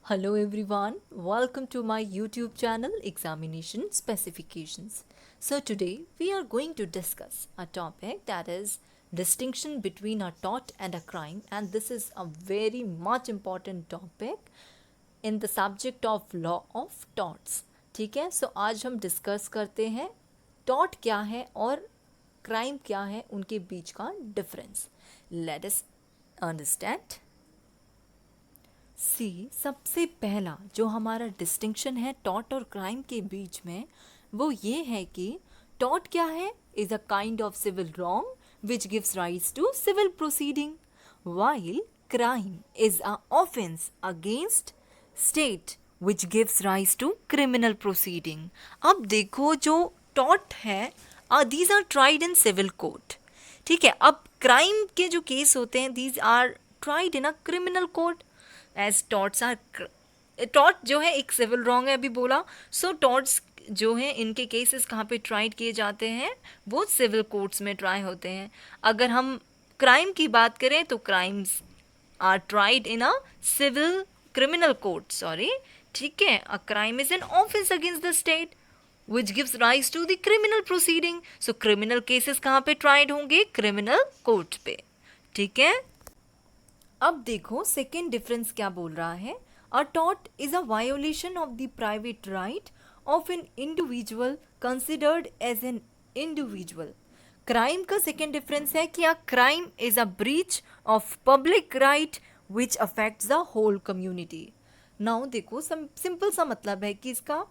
Hello everyone, welcome to my YouTube channel Examination Specifications. So today we are going to discuss a topic that is distinction between a tort and a crime, and this is a very much important topic in the subject of law of torts. ठीक है, सो आज हम discuss करते हैं tort क्या है और crime क्या है, उनके बीच का डिफरेंस. Let us understand. सबसे पहला जो हमारा डिस्टिंक्शन है टॉर्ट और क्राइम के बीच में, वो ये है कि टॉर्ट क्या है, is a kind of civil wrong which gives rights to civil proceeding, while crime is a offence against state which gives rights to criminal proceeding. अब देखो, जो टॉर्ट है these are tried in civil court. ठीक है, अब crime के जो case होते हैं these are tried in a criminal court as torts are. Tort जो है एक सिविल रॉन्ग है, अभी बोला. सो टॉर्ट्स जो हैं इनके केसेस कहाँ पे ट्राइड किए जाते हैं, वो सिविल कोर्ट्स में ट्राई होते हैं. अगर हम क्राइम की बात करें तो crimes are tried in a civil criminal court, sorry. ठीक है, a crime is an offence against the state which gives rise to the criminal proceeding. So criminal cases कहाँ पे ट्राइड होंगे, क्रिमिनल कोर्ट पे. ठीक है, अब देखो सेकेंड डिफरेंस क्या बोल रहा है. A tort is a violation of the private right of an individual considered as an individual. Crime का सेकेंड डिफरेंस है कि a crime is a breach of public right which affects the whole community. Now देखो, simple सा मतलब है कि इसका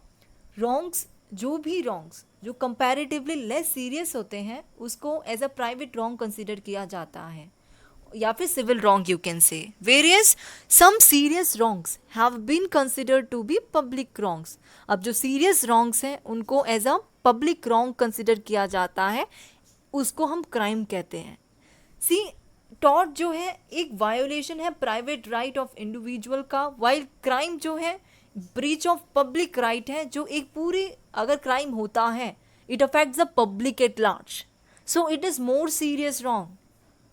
wrongs, जो भी रॉन्ग्स जो कंपैरेटिवली लेस सीरियस होते हैं उसको as a private wrong consider किया जाता है, या फिर civil wrong you can say. Various some serious wrongs have been considered to be public wrongs. अब जो सीरियस रॉन्ग्स हैं उनको as a public wrong consider किया जाता है, उसको हम क्राइम कहते हैं. सी, टॉर्ट जो है एक वायोलेशन है प्राइवेट राइट ऑफ इंडिविजुअल का, वाइल क्राइम जो है ब्रीच ऑफ पब्लिक राइट है, जो एक पूरी, अगर क्राइम होता है it affects the public at large, so it is more serious wrong.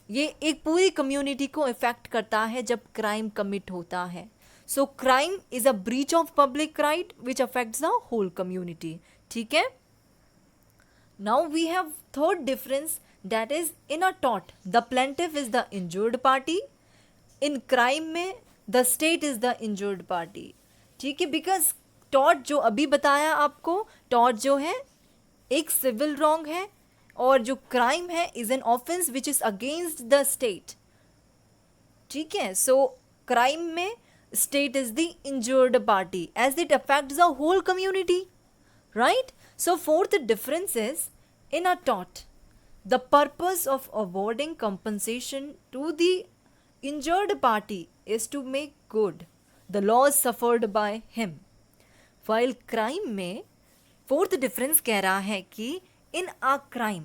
ये एक पूरी कम्युनिटी को इफेक्ट करता है जब क्राइम कमिट होता है. So crime is a breach of public right which affects the whole community. ठीक है, now we have third difference, that is in a tort the plaintiff is the injured party. In crime में the state is the injured party. ठीक है, because tort जो अभी बताया आपको, tort जो है एक सिविल रॉन्ग है और जो क्राइम है is an offence which is against the state. ठीक है, सो क्राइम में state is the injured party as it affects the whole community, right. So fourth difference is in a tort the purpose of awarding compensation to the injured party is to make good the loss suffered by him. While crime में fourth difference कह रहा है कि in a crime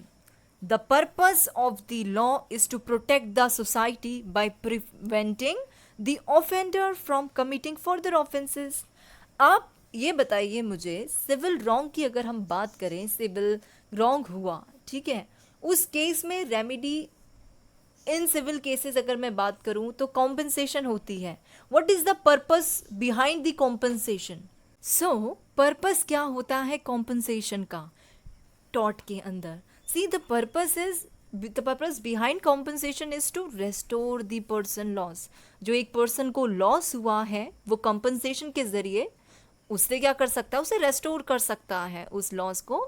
the purpose of the law is to protect the society by preventing the offender from committing further offenses. आप ये बताइए मुझे, civil wrong की अगर हम बात करें, सिविल रॉन्ग हुआ, ठीक है, उस केस में रेमेडी, इन सिविल केसेस अगर मैं बात करूं तो कॉम्पनसेशन होती है. What is the purpose behind the compensation? So purpose क्या होता है कॉम्पनसेशन का टॉर्ट के अंदर? See, the purpose behind compensation is to restore the person loss. जो एक पर्सन को लॉस हुआ है वो कॉम्पनसेशन के जरिए उससे क्या कर सकता है, उसे रेस्टोर कर सकता है उस लॉस को.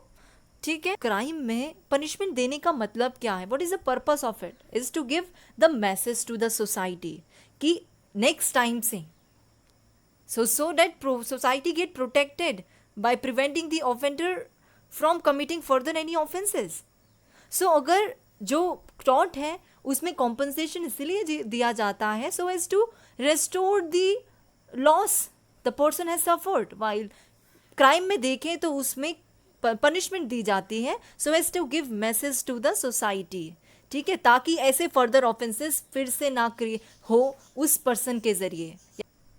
ठीक है, क्राइम में पनिशमेंट देने का मतलब क्या है? What is the purpose of it? Is to give the message to the society कि नेक्स्ट टाइम से so that society get protected by preventing the offender from committing further any offences. So अगर जो tort है उसमें compensation इसलिए दिया जाता है so as to restore the loss the person has suffered. While crime में देखें तो उसमें पनिशमेंट दी जाती है so as to give message to the society. ठीक है, ताकि ऐसे फर्दर ऑफेंसेस फिर से ना हो उस पर्सन के जरिए.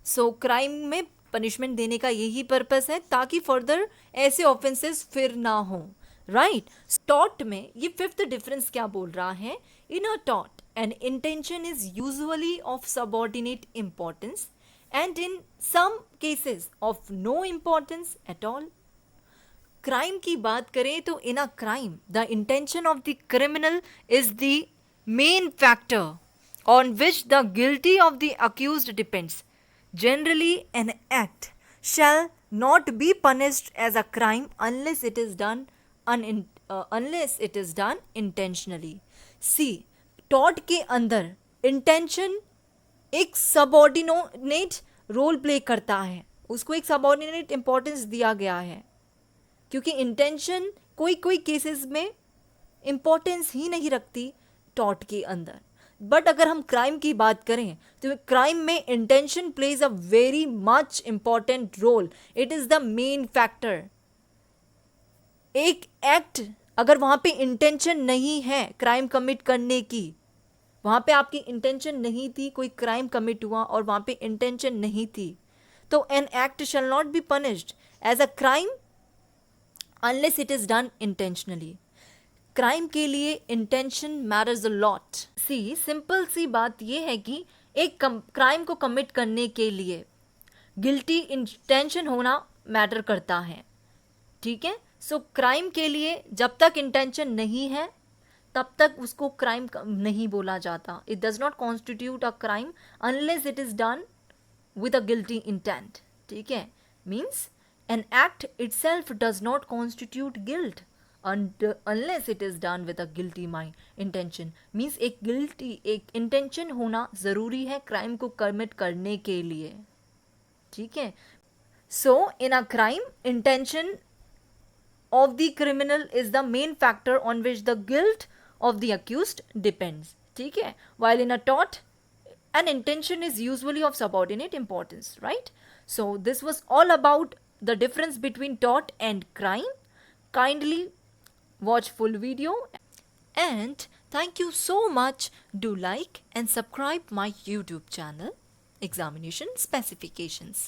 सो क्राइम में पनिशमेंट देने का यही पर्पस है ताकि फर्दर ऐसे ऑफेंसेस फिर ना हो, राइट. टॉर्ट में ये फिफ्थ डिफरेंस क्या बोल रहा है? In a tort an intention is usually of subordinate importance and in some cases of no importance at all. Crime की बात करें तो in a crime the intention of the criminal is the main factor on which the guilty of the accused depends. Generally an act shall not be punished as a crime unless it is done intentionally. See, tort के अंदर intention एक subordinate role play करता है, उसको एक subordinate importance दिया गया है, क्योंकि इंटेंशन कोई केसेस में इंपॉर्टेंस ही नहीं रखती टॉट के अंदर. बट अगर हम क्राइम की बात करें तो क्राइम में intention plays a very much important role. It is the main factor. एक एक्ट अगर वहां पे इंटेंशन नहीं है क्राइम कमिट करने की, वहां पे आपकी इंटेंशन नहीं थी, कोई क्राइम कमिट हुआ और वहां पे इंटेंशन नहीं थी, तो an act shall not be punished as a crime unless it is done intentionally. Crime के लिए intention matters a lot. See, simple सी बात यह है कि एक क्राइम को कमिट करने के लिए गिल्टी इंटेंशन होना मैटर करता है. ठीक है. सो क्राइम के लिए जब तक इंटेंशन नहीं है तब तक उसको क्राइम नहीं बोला जाता. It does not constitute a crime unless it is done with a guilty intent. ठीक है. Means an act itself does not constitute guilt unless it is done with a guilty mind intention. Means एक intention होना ज़रूरी है crime को commit करने के लिए. ठीक है. So in a crime intention of the criminal is the main factor on which the guilt of the accused depends. ठीक है. While in a tort an intention is usually of subordinate importance, right? So this was all about the difference between tort and crime. Kindly watch full video and thank you so much. Do like and subscribe my YouTube channel Examination Specifications.